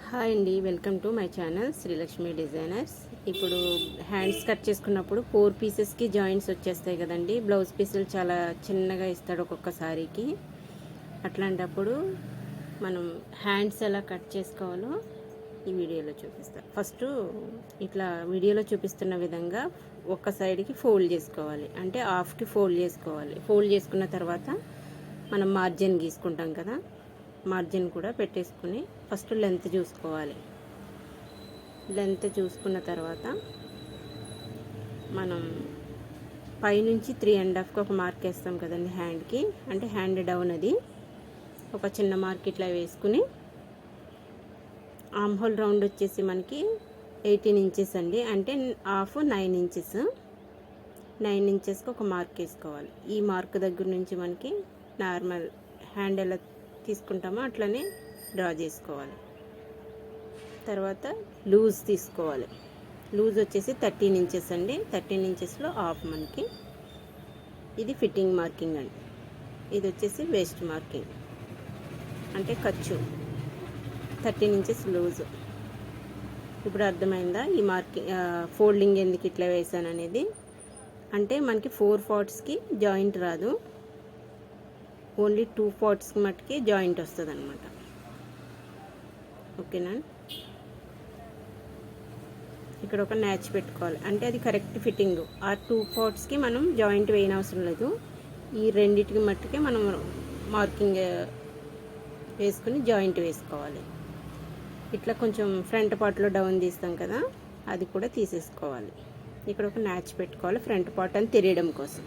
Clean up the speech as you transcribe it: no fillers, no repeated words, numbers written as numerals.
Hi అండి, welcome to my channel Srilakshmi designers. ఇప్పుడు hands cut చేసుకున్నప్పుడు 4 పీసెస్కి జాయింట్స్ వచ్చేస్తాయి కదండి. బ్లౌజ్ పీసులు చాలా చిన్నగా ఇస్తాడు ఒక్కొక్క సారీకి. అట్లాంటప్పుడు మనం హ్యాండ్స్ ఎలా కట్ చేసుకోవాలో ఈ వీడియోలో చూపిస్తాను. ఫస్ట్ ఇట్లా వీడియోలో చూపిస్తున్న విధంగా ఒక్క సైడ్కి ఫోల్డ్ చేసుకోవాలి, అంటే హాఫ్కి ఫోల్డ్ చేసుకోవాలి. ఫోల్డ్ చేసుకున్న తర్వాత మనం మార్జిన్ గీసుకుంటాం కదా, మార్జిన్ కూడా పెట్టేసుకుని ఫస్ట్ లెంత్ చూసుకోవాలి. లెంత్ చూసుకున్న తర్వాత మనం పైనుంచి 3.5కి ఒక మార్క్ వేస్తాం కదండి హ్యాండ్కి, అంటే హ్యాండ్ డౌన్ అది ఒక చిన్న మార్క్ ఇట్లా వేసుకుని, ఆర్మ్ హోల్ రౌండ్ వచ్చేసి మనకి 18 ఇంచెస్ అండి, అంటే హాఫ్ 9 ఇంచెస్. 9 ఇంచెస్కి ఒక మార్క్ వేసుకోవాలి. ఈ మార్క్ దగ్గర నుంచి మనకి నార్మల్ హ్యాండ్ ఎలా తీసుకుంటామో అట్లనే డ్రా చేసుకోవాలి. తర్వాత లూజ్ తీసుకోవాలి. లూజ్ వచ్చేసి 13 ఇంచెస్ అండి. 13 ఇంచెస్లో హాఫ్ మనకి. ఇది ఫిట్టింగ్ మార్కింగ్ అండి. ఇది వచ్చేసి వేస్ట్ మార్కింగ్, అంటే ఖర్చు. 13 ఇంచెస్ లూజు. ఇప్పుడు అర్థమైందా ఈ మార్కింగ్ ఫోల్డింగ్ ఎందుకు ఇట్లా వేసాను అనేది? అంటే మనకి 4 పార్ట్స్కి జాయింట్ రాదు, ఓన్లీ 2 పార్ట్స్కి మట్టుకి జాయింట్ వస్తుంది అనమాట. ఓకేనా? ఇక్కడ ఒక న్యాచ్ పెట్టుకోవాలి, అంటే అది కరెక్ట్ ఫిట్టింగ్. ఆ 2 పార్ట్స్కి మనం జాయింట్ వేయనవసరం లేదు. ఈ రెండింటికి మట్టుకే మనం మార్కింగ్ వేసుకుని జాయింట్ వేసుకోవాలి. ఇట్లా కొంచెం ఫ్రంట్ పార్ట్లో డౌన్ తీస్తాం కదా, అది కూడా తీసేసుకోవాలి. ఇక్కడ ఒక న్యాచ్ పెట్టుకోవాలి ఫ్రంట్ పార్ట్ అని తెలియడం కోసం.